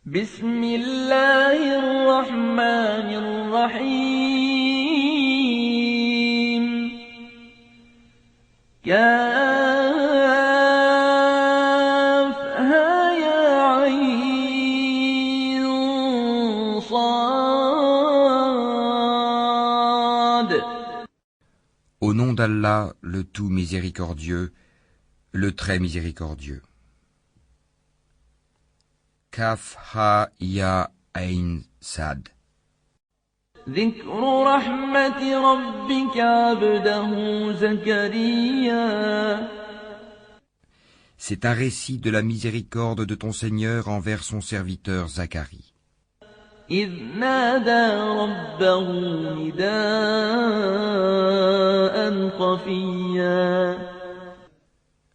بسم الله الرحمن الرحيم كافها يا عين صاد. Au nom d'Allah, le tout miséricordieux, le très miséricordieux. Kaf ha ya ain sad. ذكر رحمة ربك عبده زكريا. C'est un récit de la miséricorde de ton Seigneur envers son serviteur Zacharie. إذ نادى ربه نداء خفيا.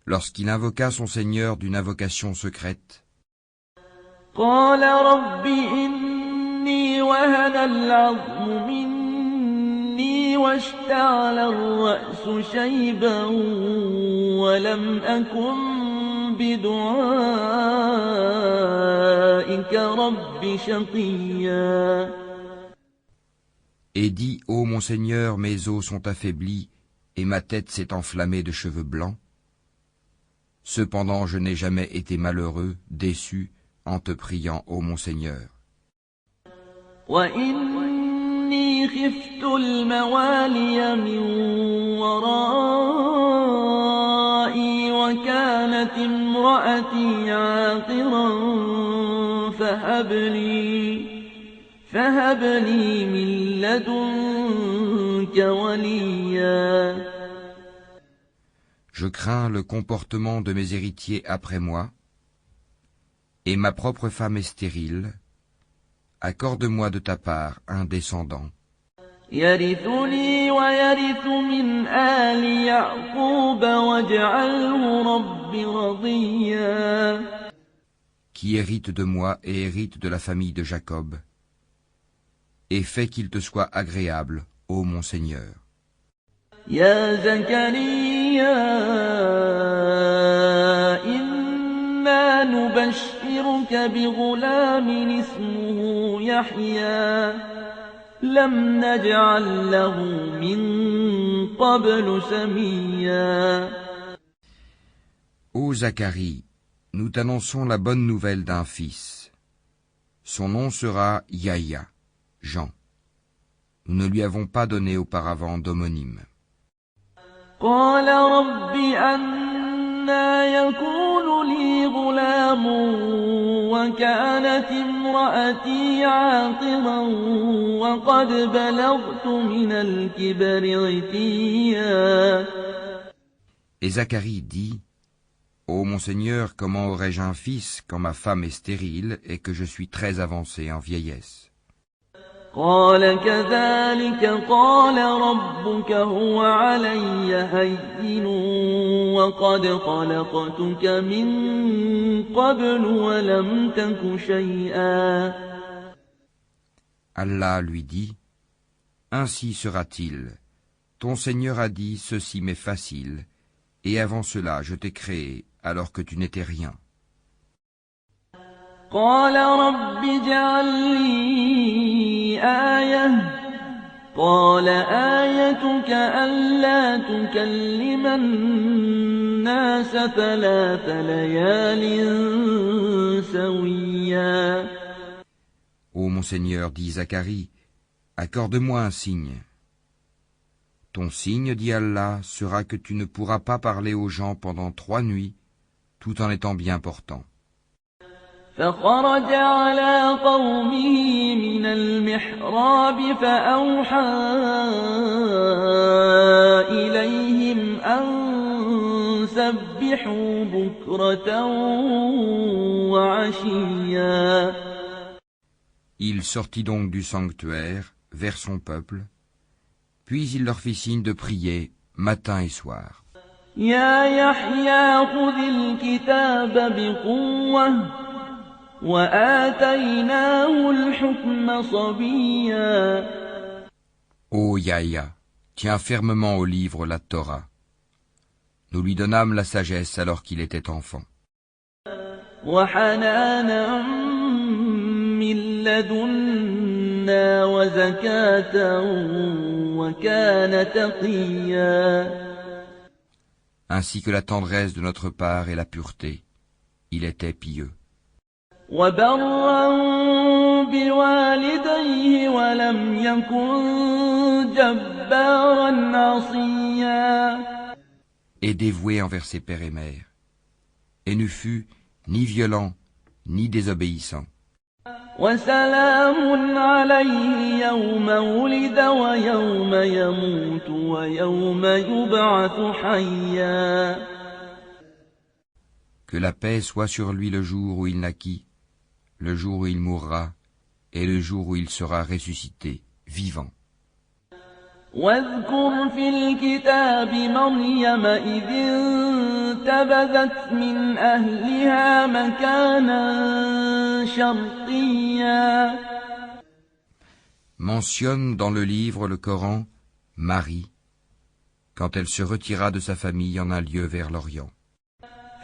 Lorsqu'il invoqua son Seigneur d'une invocation secrète, قال رب إني وهن العظم مني واشتعل الرأس شيبا ولم أكن بدعائك رب شقيا. et dit, ô mon Seigneur, mes os sont affaiblis et ma tête s'est enflammée de cheveux blancs. Cependant, je n'ai jamais été malheureux, déçu, en te priant, ô mon Seigneur. وإني خفت الموالي من ورائي وكانت امرأتي عاقرا فهب لي من لدنك وليا. Je crains le comportement de mes héritiers après moi, et ma propre femme est stérile. Accorde-moi de ta part un descendant يرثني ويرث من آل يعقوب واجعله رب رضيا. qui hérite de moi et hérite de la famille de Jacob, et fais qu'il te soit agréable, ô mon Seigneur. يا زكريا إنا نبشرك بغلام اسمه يحيى لم نجعل له من قبل سميا. Ô Zacharie, nous t'annonçons la bonne nouvelle d'un fils. Son nom sera Yahya, Jean. Nous ne lui avons pas donné auparavant d'homonyme. قال رب أنى يكون لي غلام وكانت امرأتي عاقرا وقد بلغت من الكبر عتيا. Et Zacharie dit, ô mon Seigneur, comment aurais-je un fils quand ma femme est stérile et que je suis très avancé en vieillesse? قال كذلك قال ربك هو علي هين وقد خلقتك من قبل ولم تك شيئا. Allah lui dit, ainsi sera-t-il. Ton Seigneur a dit, ceci m'est facile, et avant cela je t'ai créé alors que tu n'étais rien. قال رب اجعل لي آية قال آيتك ألا تكلم الناس 3 ليال سويا. Ô mon Seigneur, dit Zacharie, accorde-moi un signe. Ton signe, dit Allah, sera que tu ne pourras pas parler aux gens pendant 3 nuits, tout en étant bien portant. فخرج على قومه من المحراب فأوحى إليهم أن سبحوا بكرة وعشيا. Il sortit donc du sanctuaire vers son peuple, puis il leur fit signe de prier matin et soir. يا يحيى خذ الكتاب بقوة وآتيناه الحكم صبيا. Ô Yahya, tiens fermement au livre la Torah. Nous lui donnâmes la sagesse alors qu'il était enfant. وحنانا لدنا وزكاة وكان تقيا. Ainsi que la tendresse de notre part et la pureté. Il était pieux. وبرا بوالديه ولم يكن جبارا عصيا. Et dévoué envers ses pères et mères. Et ne fut ni violent, ni désobéissant. وسلام عليه يوم ولد ويوم يموت ويوم يبعث حيا. Que la paix soit sur lui le jour où il naquit, le jour où il mourra, et le jour où il sera ressuscité, vivant. واذكر في الكتاب مريم إذ انتبذت من أهلها مكانا شرقيا. Mentionne dans le livre le Coran Marie, quand elle se retira de sa famille en un lieu vers l'Orient.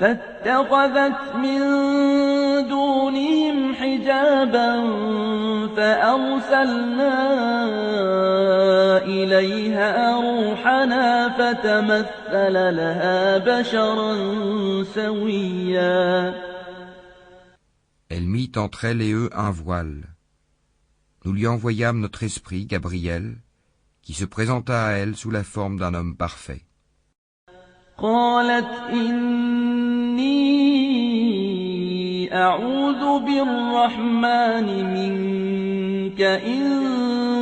فاتخذت من دونهم حجابا فأرسلنا إليها روحنا فتمثل لها بشرا سويا. Elle mit entre elle et eux un voile. Nous lui envoyâmes notre esprit, Gabriel, qui se présenta à elle sous la forme d'un homme parfait. قالت إني أعوذ بالرحمن منك إن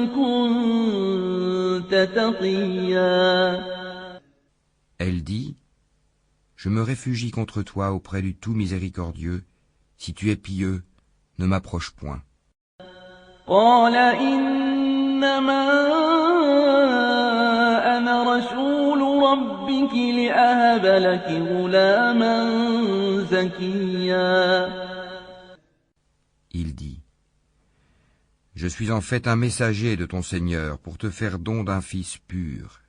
كنت تقيا. Elle dit, je me réfugie contre toi auprès du tout miséricordieux. Si tu es pieux, ne m'approche point. قال إنما أنا رسول ربك لأهب لك غلاما زكيا. Il dit, je suis en fait un messager de ton Seigneur pour te faire don d'un fils pur.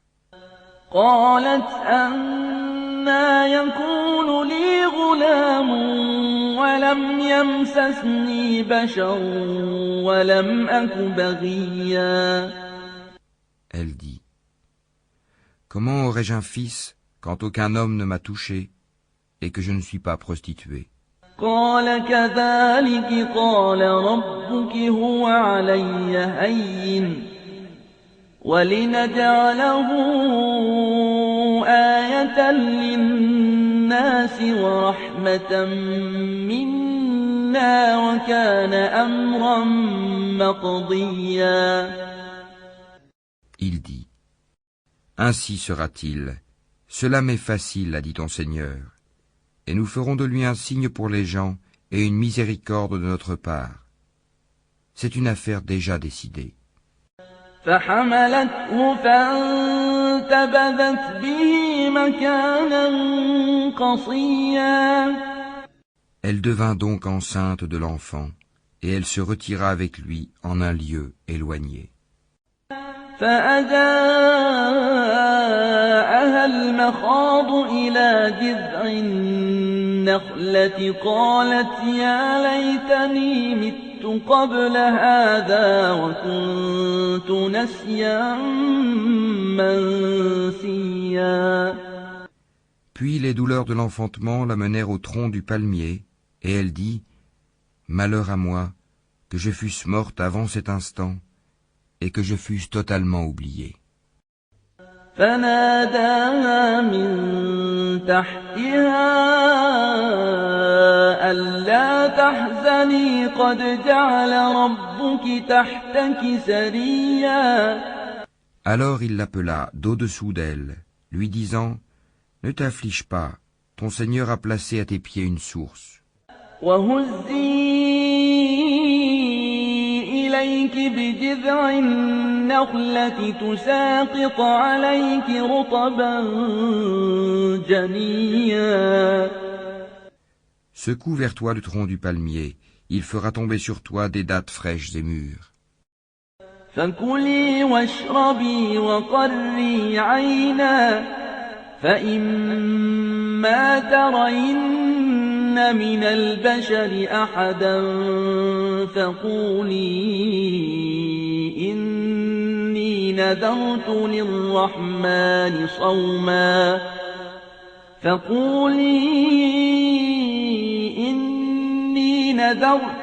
قالت أنى يكون لي غلام ولم يمسسني بشر ولم أك بغيا. Elle dit, comment aurais-je un fils quand aucun homme ne m'a touché et que je ne suis pas prostituée? قال كذلك قال ربك هو علي هين ولنجعله آية للناس ورحمة منا وكان أمرا مقضيا. Il dit, ainsi sera-t-il. Cela m'est facile, a dit ton Seigneur. Et nous ferons de lui un signe pour les gens et une miséricorde de notre part. C'est une affaire déjà décidée. فحملته فانتبذت به مكانا قصيا. Elle devint donc enceinte de l'enfant, et elle se retira avec lui en un lieu éloigné. فأجاءها المخاض إلى جذع النخلة قالت يا ليتني مت قبل هذا وكنت نسيا منسيا. Puis les douleurs de l'enfantement la menèrent au tronc du palmier, et elle dit, malheur à moi, que je fusse morte avant cet instant, et que je fusse totalement oubliée. فناداها من تحتها ألا تحزني قد جعل ربك تحتك سريا. Alors il l'appela d'au-dessous d'elle, lui disant, ne t'afflige pas, ton Seigneur a placé à tes pieds une source. وهزي إليك بجذع النخلة تساقط عليك رطبا جنيا. Secoue vers toi le tronc du palmier, il fera tomber sur toi des dattes fraîches et mûres. فكلي واشربي وقري عينا فإما ترين من البشر أحدا فقولي إني نذرت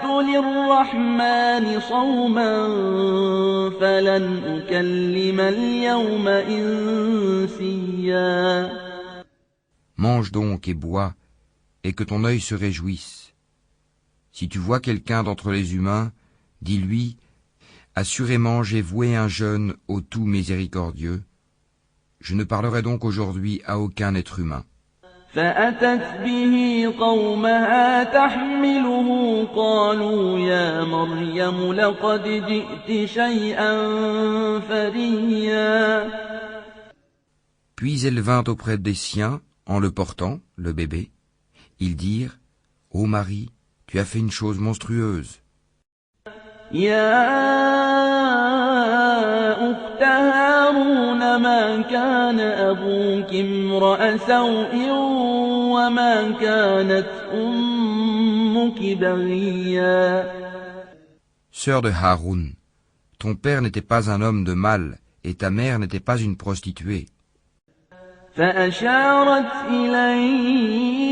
للرحمن صوما فلن أكلم اليوم إنسيا. Mange donc et bois, et que ton œil se réjouisse. Si tu vois quelqu'un d'entre les humains, dis-lui, assurément j'ai voué un jeûne au tout miséricordieux. Je ne parlerai donc aujourd'hui à aucun être humain. فأتت به قومها تحمله قالوا يا مريم لقد جئت شيئا فريا. Puis elle vint auprès des siens, en le portant, le bébé. Ils dirent, ô Marie, tu as fait une chose monstrueuse. يا أخت هارون ما كان أبوك امرأ سوء وما كانت أمك بغيا. Sœur de Haroun, ton père n'était pas un homme de mal, et ta mère n'était pas une prostituée. فأشارت إليه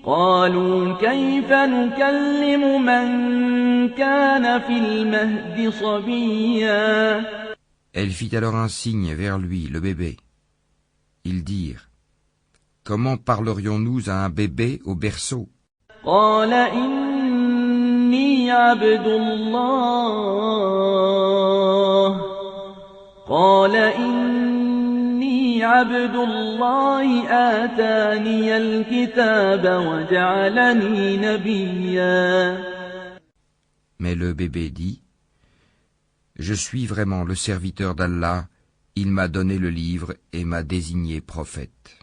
قالوا كيف نكلم من كان في المهد صبيا. Elle fit alors un signe vers lui, le bébé. Ils dirent, comment parlerions-nous à un bébé au berceau? قال إني عبد الله آتاني الكتاب وجعلني نبيا. Mais le bébé dit, je suis vraiment le serviteur d'Allah, il m'a donné le livre et m'a désigné prophète.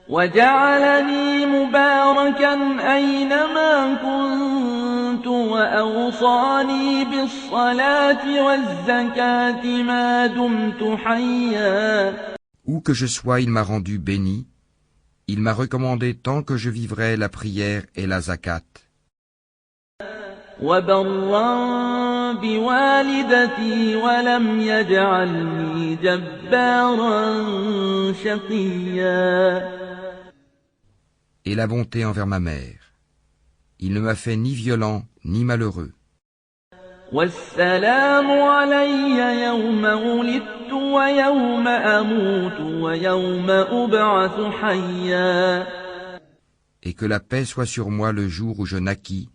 وجعلني مباركا أينما كنت وأوصاني بالصلاة والزكاة ما دمت حيا. Où que je sois, il m'a rendu béni. Il m'a recommandé tant que je vivrai la prière et la zakat. وبرا بوالدتي ولم يجعلني جبارا شقيا. Et la bonté envers ma mère. Il ne m'a fait ni violent ni malheureux. والسلام علي يوم ولدت ويوم أموت ويوم أبعث حيا. Et que la paix soit sur moi le jour où je naquis,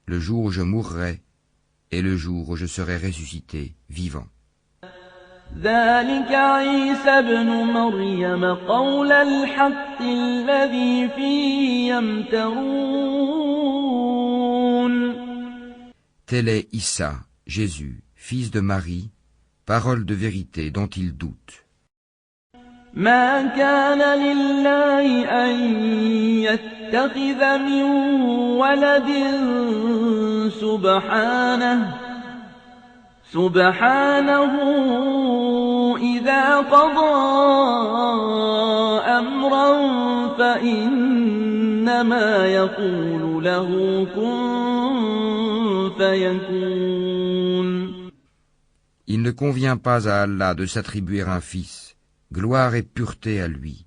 le jour où je mourrai, et le jour où je serai ressuscité, vivant. ذلك عيسى ابن مريم قول الحق الذي فيه يمترون. Tel est Issa, Jésus, fils de Marie, parole de vérité dont ils doutent. ما كان لله أن يتخذ من ولد سبحانه إذا قضى أمرا فإنما يقول له كن فيكون. Il ne convient pas à Allah de s'attribuer un fils, gloire et pureté à lui.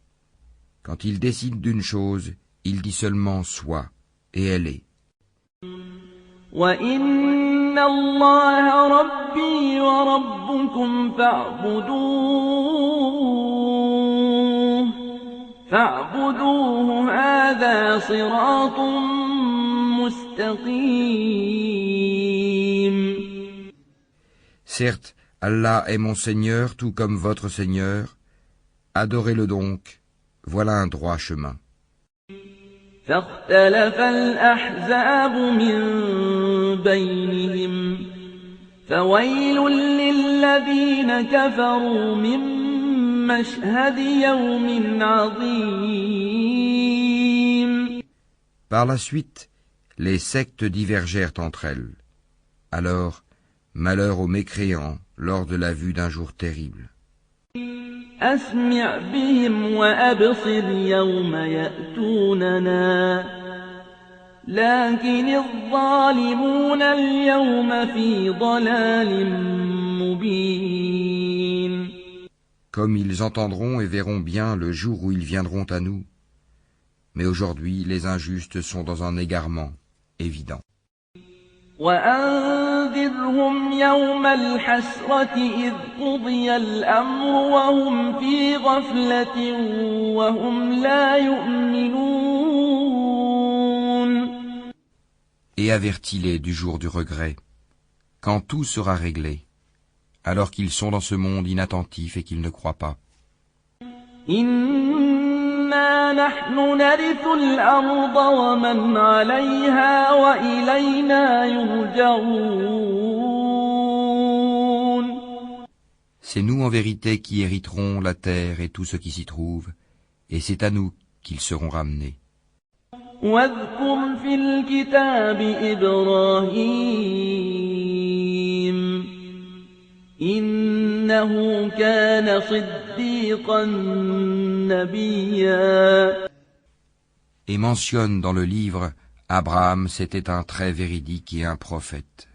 Quand il décide d'une chose, il dit seulement soit, et elle est. وَإِنَّ اللَّهَ رَبِّي وَرَبُّكُمْ فاعبدوه هذا صراط مستقيم. Certes, Allah est mon Seigneur tout comme votre Seigneur. Adorez-le donc, voilà un droit chemin. فاختلف الأحزاب من بينهم فويل للذين كفروا من مشهد يوم عظيم. Par la suite, les sectes divergèrent entre elles. Alors, malheur aux mécréants lors de la vue d'un jour terrible. أسمع بهم وأبصر يوم يأتوننا لكن الظالمون اليوم في ضلال مبين. Comme ils entendront et verront bien le jour où ils viendront à nous. Mais aujourd'hui, les injustes sont dans un égarement évident. وأنذرهم يوم الحسرة إذ قضي الأمر وهم في غفلة وهم لا يؤمنون. Et avertis-les du jour du regret, quand tout sera réglé, alors qu'ils sont dans ce monde inattentif et qu'ils ne croient pas. إنا نحن نرث الأرض ومن عليها وإلينا يرجعون. C'est nous en vérité qui hériterons la terre et tout ce qui s'y trouve, et c'est à nous qu'ils seront ramenés. واذكر في الكتاب إبراهيم إنه كان صديقا نبيا. Et mentionne dans le livre, Abraham c'était un très véridique et un prophète.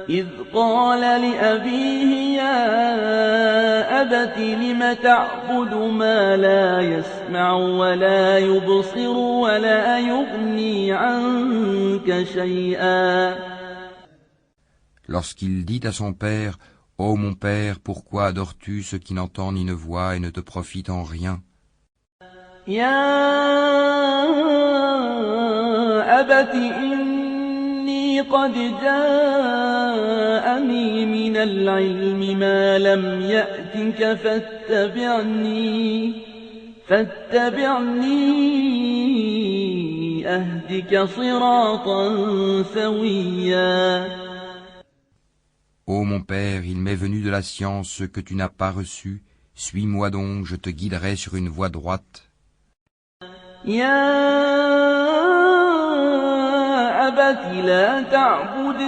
إذ قال لأبيه يا أبت لم تعبد ما لا يسمع ولا يبصر ولا يغني عنك شيئا. Lorsqu'il dit à son père, « Ô mon père, pourquoi adores-tu ce qui n'entend ni ne voit et ne te profite en rien ?» يا أبت إني قد جاءني من العلم ما لم يأتك فاتبعني أهدك صراطا سويا. Ô mon père, il m'est venu de la science ce que tu n'as pas reçu, suis-moi donc, je te guiderai sur une voie droite. يا أبت لا تعبد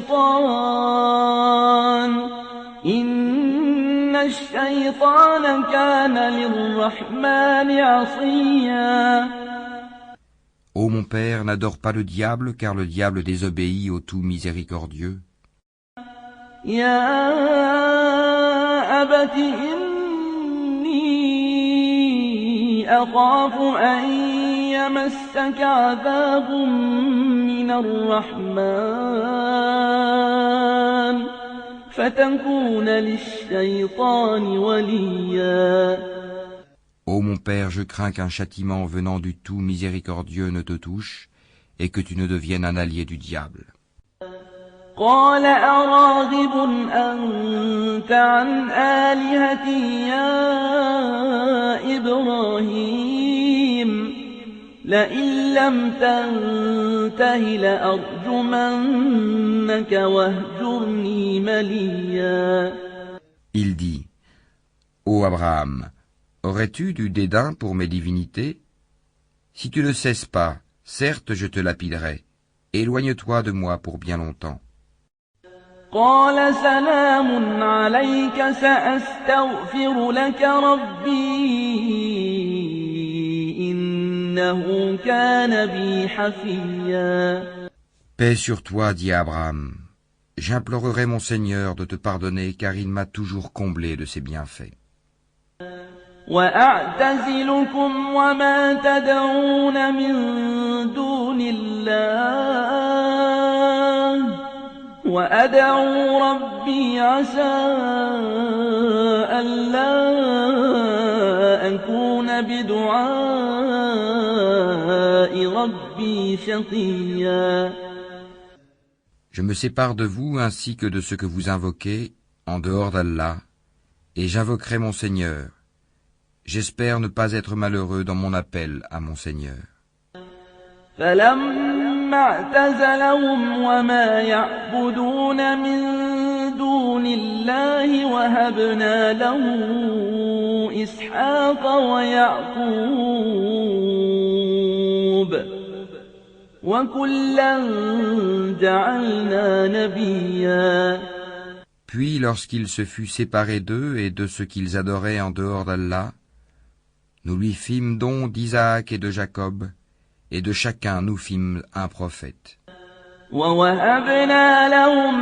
الشيطان إن الشيطان كان للرحمن عصيا. Ô mon père, n'adore pas le diable, car le diable désobéit au tout miséricordieux. يا أبت إني أخاف أن يمسك عذاب من الرحمن فتكون للشيطان وليا. Ô mon père, je crains qu'un châtiment venant du tout miséricordieux ne te touche et que tu ne deviennes un allié du diable. قال أراغب أنت عن آلهتي يا إبراهيم لئن لم تنته لأرجمنك واهجرني مليا. Il dit, Ô Abraham, aurais-tu du dédain pour mes divinités? Si tu ne cesses pas, certes je te lapiderai. Éloigne-toi de moi pour bien longtemps. قال سلام عليك سأستغفر لك ربي إنه كان بي حفيا. Paix sur toi, dit Abraham. J'implorerai mon Seigneur de te pardonner car il m'a toujours comblé de ses bienfaits. وأعتزلكم وما تدعون من دون الله وأدعو ربي عسى ألا أكون بدعاء ربي شقيا. Je me sépare de vous ainsi que de ce que vous invoquez en dehors d'Allah, et j'invoquerai mon Seigneur. J'espère ne pas être malheureux dans mon appel à mon Seigneur. فلما اعتزلهم وما يعبدون من دون الله وهبنا له إسحاق ويعقوب وكلا جعلنا نبيا. Puis, lorsqu'il se fut séparé d'eux et de ce qu'ils adoraient en dehors d'Allah, nous lui fîmes don d'Isaac et de Jacob, et de chacun nous fîmes un prophète. ووهبنا لهم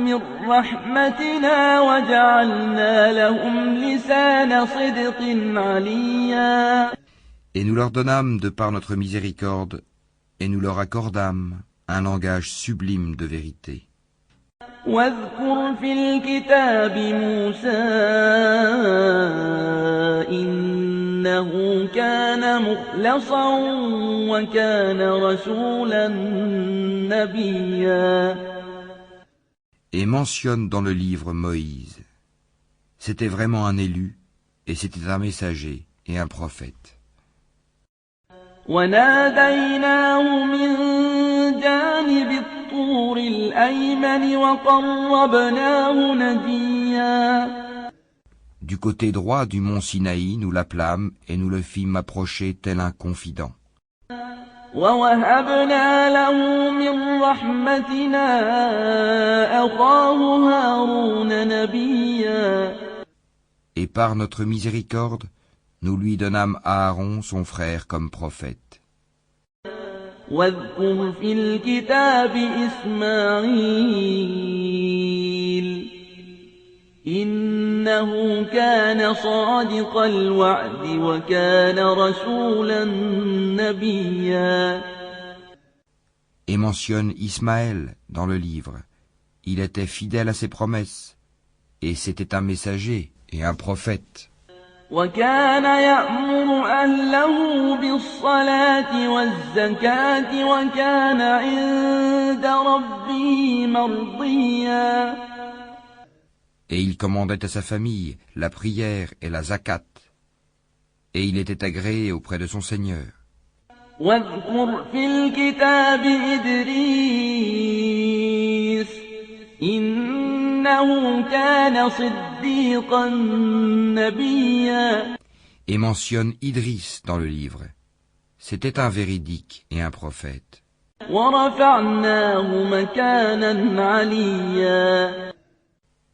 من رحمتنا وجعلنا لهم لسان صدق عليا. Et nous leur donnâmes de par notre miséricorde, et nous leur accordâmes un langage sublime de vérité. واذكر في الكتاب موسى إنه كان مخلصا وكان رسولا نبيا. Et mentionne dans le livre Moïse. C'était vraiment un élu, et c'était un messager et un prophète. وناديناه من جانب الطور الأيمن وقربناه نجيا. Du côté droit du mont Sinaï, nous l'appelâmes et nous le fîmes approcher tel un confident. ووهبنا له من رحمتنا أخاه هارون نبيا. Et par notre miséricorde, nous lui donnâmes Aaron, son frère, comme prophète. واذكر في الكتاب إسماعيل إنه كان صادق الوعد وكان رسولا نبيا. Et mentionne Ismaël dans le livre. Il était fidèle à ses promesses, et c'était un messager et un prophète. وكان يأمر أهله بالصلاة والزكاة وكان عند ربه مرضيا. Et il commandait à sa famille la prière et la zakat, et il était agréé auprès de son Seigneur. واذكر في الكتاب إدريس إنه كان صديقا نبيا. Et mentionne Idris dans le livre. C'était un véridique et un prophète. ورفعناه مكانا عليا.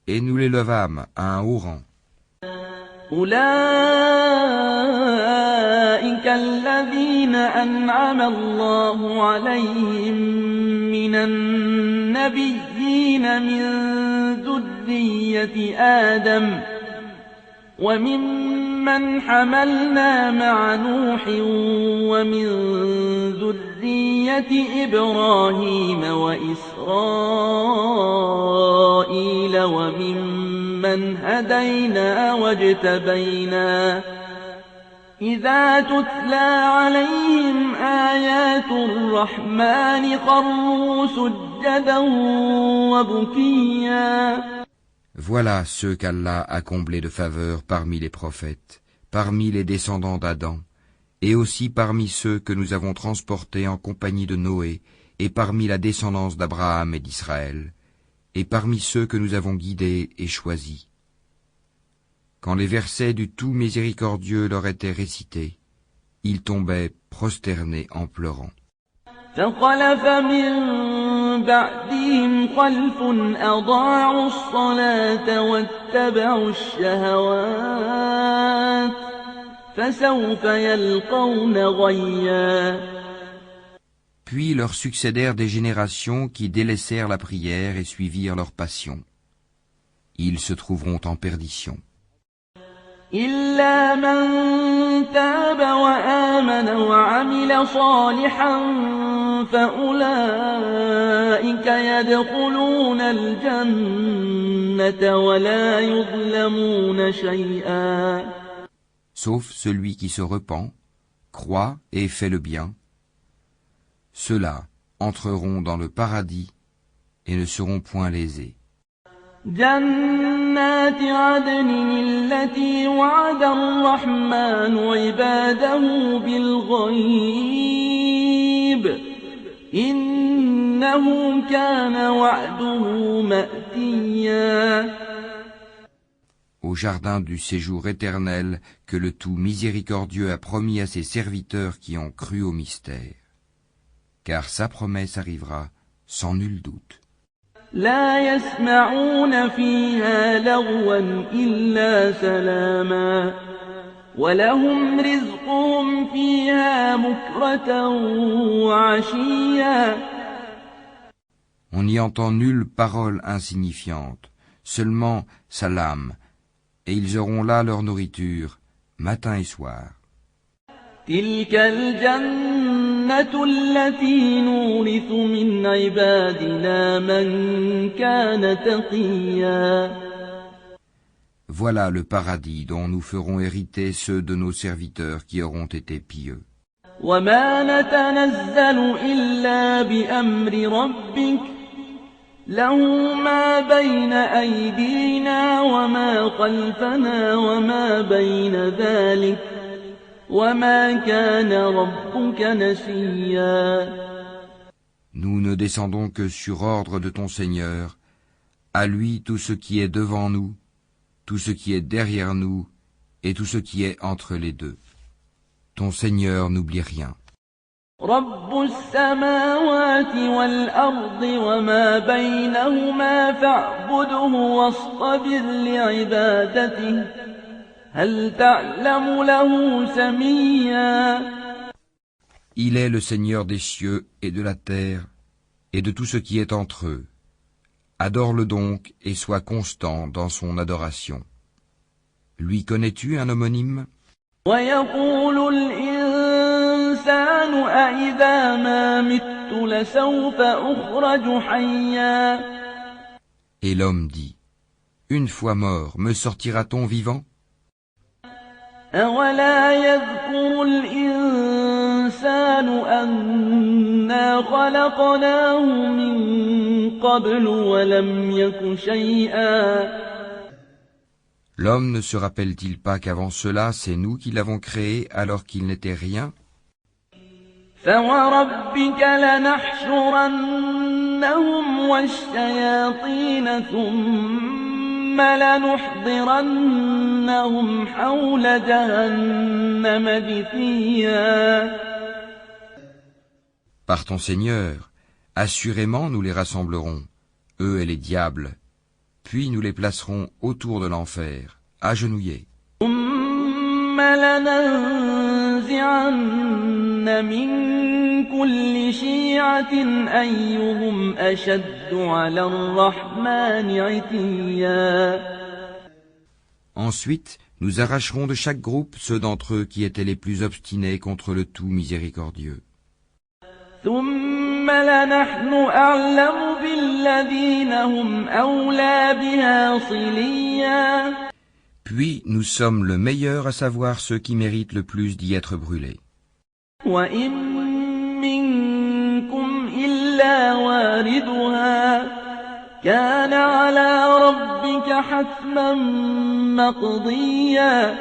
Et nous l'élevâmes à un haut rang. أولئك الذين أنعم الله عليهم من النبيين من ذرية آدم وممن حملنا مع نوح ومن ذرية إبراهيم وإسرائيل وممن هدينا واجتبينا إذا تتلى عليهم آيات الرحمن خروا سجدا وبكيا. Voilà ceux qu'Allah a comblés de faveur parmi les prophètes, parmi les descendants d'Adam, et aussi parmi ceux que nous avons transportés en compagnie de Noé, et parmi la descendance d'Abraham et d'Israël, et parmi ceux que nous avons guidés et choisis. Quand les versets du tout miséricordieux leur étaient récités, ils tombaient prosternés en pleurant. فخلف من بعدهم خلف أضاعوا الصلاة واتبعوا الشهوات فسوف يلقون غيا. Puis leur succédèrent des générations qui délaissèrent la prière et suivirent leur passion. Ils se trouveront en perdition. إلا من تاب وآمن وعمل صالحا فأولئك يدخلون الجنة ولا يظلمون شيئا. Sauf celui qui se repent, croit et fait le bien. Ceux-là entreront dans le paradis et ne seront point lésés. جنات عدن التي وعد الرحمن عباده بالغيب إنه كان وعده مأتيا. Au jardin du séjour éternel que le tout miséricordieux a promis à ses serviteurs qui ont cru au mystère. Car sa promesse arrivera sans nul doute. لا يسمعون فيها لغوا إلا سلاما ولهم رزقهم فيها بكرة وعشيا. On n'y entend nulle parole insignifiante, seulement salam, et ils auront là leur nourriture, matin et soir. تلك الجنة التي نورث من عبادنا من كان تقيا. Voilà le paradis dont nous ferons hériter ceux de nos serviteurs qui auront été pieux. وما نتنزل إلا بأمر ربك له ما بين أيدينا وما خلفنا وما بين ذلك وما كان ربك نسيا. Nous ne descendons que sur ordre de ton Seigneur, à lui tout ce qui est devant nous, tout ce qui est derrière nous et tout ce qui est entre les deux. Ton Seigneur n'oublie rien. رب السماوات والأرض وما بينهما فاعبده واصطبر لعبادته هل تعلم له سميا. Il est le Seigneur des cieux et de la terre et de tout ce qui est entre eux. Adore-le donc et sois constant dans son adoration. Lui connais-tu un homonyme? ويقول الإنسان أإذا ما مت لسوف أخرج حيا. Et l'homme dit, une fois mort, me sortira-t-on vivant? أولا يذكر الإنسان أنا خلقناه من قبل ولم يك شيئا. L'homme ne se rappelle-t-il pas qu'avant cela, c'est nous qui l'avons créé alors qu'il n'était rien? فوربك لنحشرنهم والشياطين ثم لنحضرنهم حول جهنم جثيا. Par ton Seigneur, assurément nous les rassemblerons, eux et les diables, puis nous les placerons autour de l'enfer, agenouillés. ثم لننزعن من كل شيعة أيهم أشد على الرحمن عتيا. Ensuite, nous arracherons de chaque groupe ceux d'entre eux qui étaient les plus obstinés contre le tout miséricordieux. ثم لنحن أعلم بالذين هم أولى بها صليا. Puis nous sommes le meilleur à savoir ceux qui méritent le plus d'y être brûlés. وإن منكم إلا واردها كان على ربك حتما مقضيا.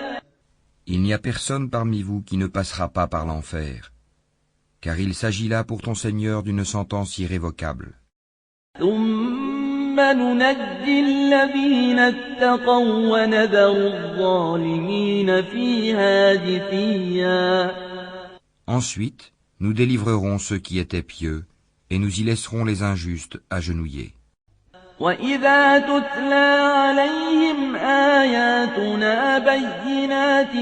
Il n'y a personne parmi vous qui ne passera pas par l'enfer, car il s'agit là pour ton Seigneur d'une sentence irrévocable. ثم ننجي الذين اتقوا ونذر الظالمين فيها جثيا. Ensuite, nous délivrerons ceux qui étaient pieux, et nous y laisserons les injustes agenouillés. وإذا تتلى عليهم آياتنا بينات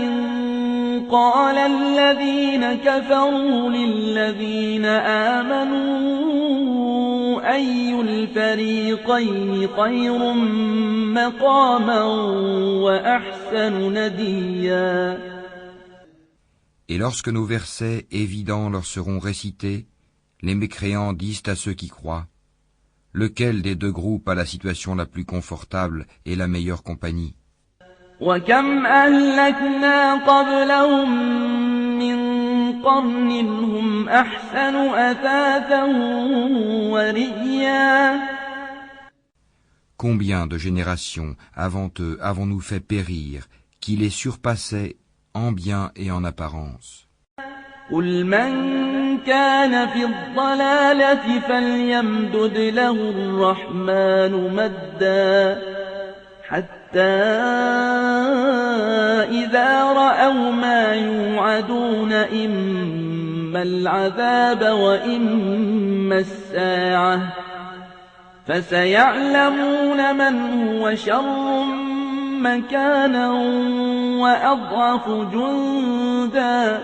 قال الذين كفروا للذين آمنوا أي الفريقين خير مقاما وأحسن نديا. Et lorsque nos versets évidents leur seront récités, les mécréants disent à ceux qui croient, lequel des deux groupes a la situation la plus confortable et la meilleure compagnie? وكم أهلكنا قبلهم من قرن هم أحسن أثاثا ورئيا. Combien de générations avant eux avons-nous fait périr, qui les surpassaient en bien et en apparence? قل من كان في الضلالة فليمدد له الرحمن مدا حتى إذا رأوا ما يوعدون إما العذاب وإما الساعة فسيعلمون من هو شر مكانا وأضعف جندا.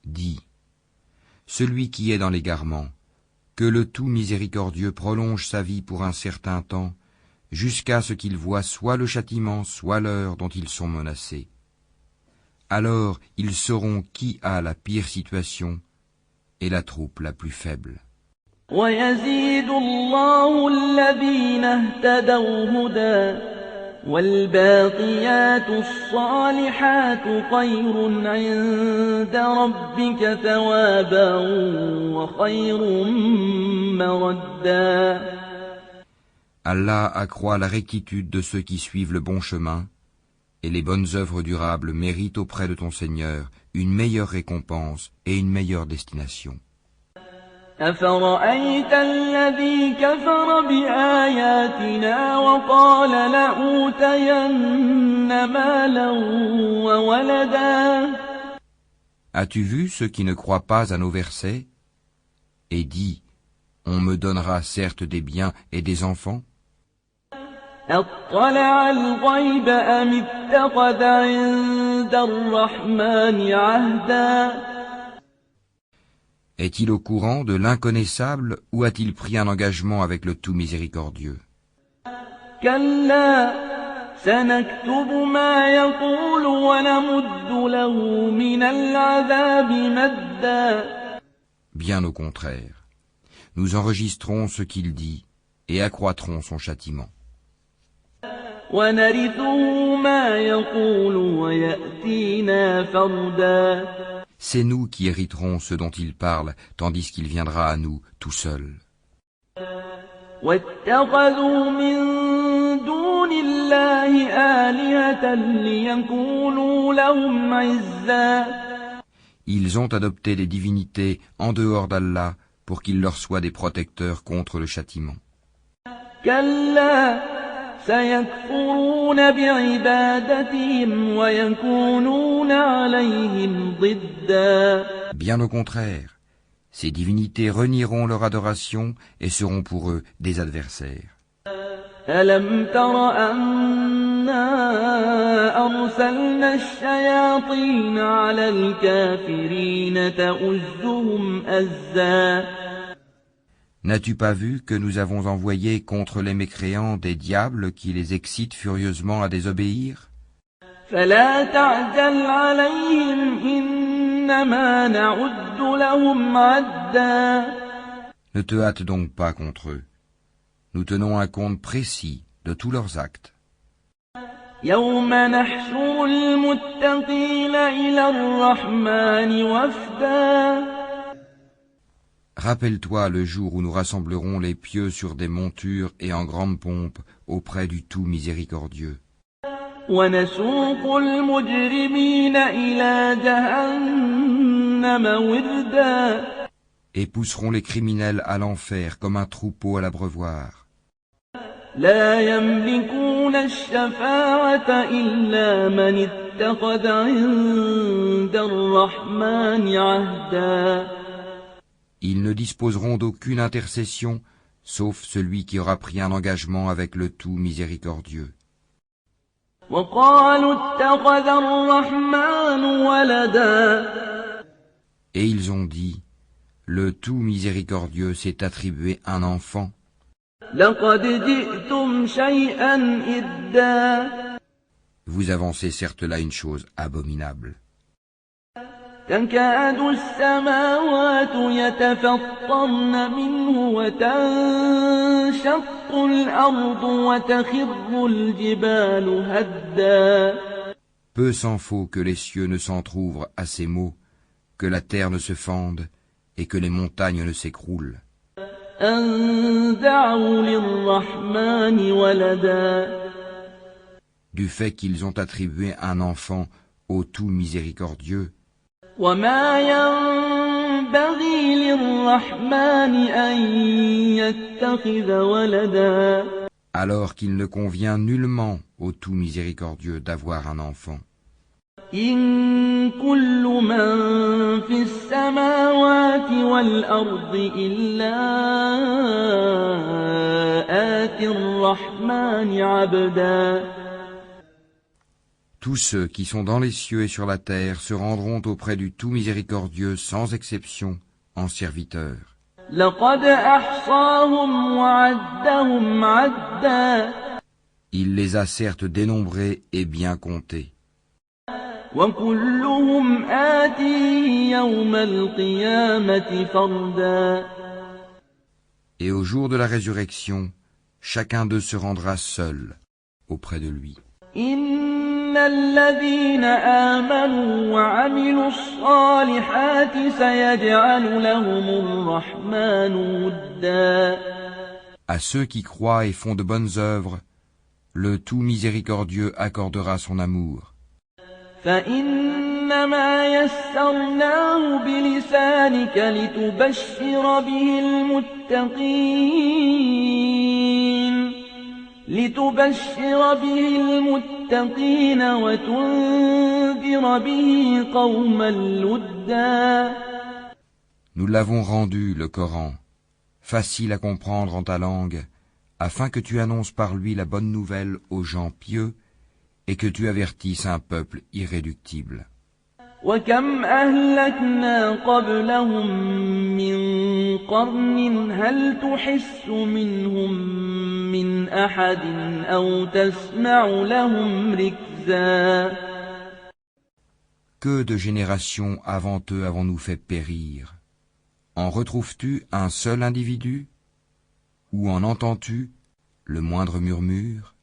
Dis, celui qui est dans l'égarement, que le tout miséricordieux prolonge sa vie pour un certain temps, jusqu'à ce qu'il voie soit le châtiment, soit l'heure dont ils sont menacés. Alors ils sauront qui a la pire situation et la troupe la plus faible. ويزيد الله الذين اهتدوا هدى والباقيات الصالحات خير عند ربك ثوابا وخير مردا. Allah accroît la rectitude de ceux qui suivent le bon chemin, et les bonnes œuvres durables méritent auprès de ton Seigneur une meilleure récompense et une meilleure destination. أفرأيت الذي كفر بآياتنا وقال لأوتين مالا وولدا. As-tu vu ceux qui ne croient pas à nos versets et dit, on me donnera certes des biens et des enfants? أطلع الغيب أم اتخذ عند الرحمن عهدا. Est-il au courant de l'inconnaissable ou a-t-il pris un engagement avec le tout miséricordieux? كلا سنكتب ما يقول ونمد له من العذاب مدا. Bien au contraire, nous enregistrons ce qu'il dit et accroîtrons son châtiment. ونرثه ما يقول ويأتينا فردا. C'est nous qui hériterons ce dont il parle, tandis qu'il viendra à nous tout seul. واتخذوا من دون الله آلهة ليكونوا لهم عزا. Ils ont adopté des divinités en dehors d'Allah pour qu'ils leur soient des protecteurs contre le châtiment. كلا سيكفرون بعبادتهم ويكونون عليهم ضدا. Bien au contraire, ces divinités renieront leur adoration et seront pour eux des adversaires. ألم تر أنا أرسلنا الشياطين على الكافرين تؤزهم أزا. N'as-tu pas vu que nous avons envoyé contre les mécréants des diables qui les excitent furieusement à désobéir? فلا تعجل عليهم إنما نعد لهم عدا. Ne te hâte donc pas contre eux. Nous tenons un compte précis de tous leurs actes. يوم نحشر المتقين إلى الرحمن وفدا. Rappelle-toi le jour où nous rassemblerons les pieux sur des montures et en grande pompe auprès du tout miséricordieux. ونسوق المجرمين إلى جهنم وردا. Et pousserons les criminels à l'enfer comme un troupeau à l'abreuvoir. لا يملكون الشفاعة إلا من اتخذ عند الرحمن عهدا. Ils ne disposeront d'aucune intercession, sauf celui qui aura pris un engagement avec le tout miséricordieux. وقالوا اتخذ الرحمن ولدا. Et ils ont dit, le tout miséricordieux s'est attribué un enfant. لقد جئتم شيئا إدا. Vous avancez certes là une chose abominable. تكاد السماوات يتفطرن منه وتنشق الأرض وتخر الجبال هدا. Peu s'en faut que les cieux ne s'entr'ouvrent à ces mots, que la terre ne se fende et que les montagnes ne s'écroulent. أن دعوا للرحمن ولدا. Du fait qu'ils ont attribué un enfant au tout miséricordieux, وما ينبغي للرحمن أن يتخذ ولدا. alors qu'il ne convient nullement au tout miséricordieux d'avoir un enfant. إن كل من في السماوات والأرض إلا آتي الرحمن عبدا. Tous ceux qui sont dans les cieux et sur la terre se rendront auprès du tout miséricordieux sans exception en serviteurs. لقد أحصاهم وعدهم عدا. Il les a certes dénombrés et bien comptés. وكلهم آتيه يوم القيامة فردا. Et au jour de la résurrection, chacun d'eux se rendra seul auprès de lui. إن الذين آمنوا وعملوا الصالحات سيجعل لهم الرحمن ودا. À ceux qui croient et font de bonnes œuvres, le tout miséricordieux accordera son amour. فإنما يسرناه بلسانك لتبشر به المتقين وتنذر به قوما لدا. Nous l'avons rendu, le Coran, facile à comprendre en ta langue, afin que tu annonces par lui la bonne nouvelle aux gens pieux et que tu avertisses un peuple irréductible. وكم أهلكنا قبلهم من قرن هل تحس منهم من أحد أو تسمع لهم ركزا. Que de générations avant eux avons-nous fait périr? En retrouves-tu un seul individu? Ou en entends-tu le moindre murmure?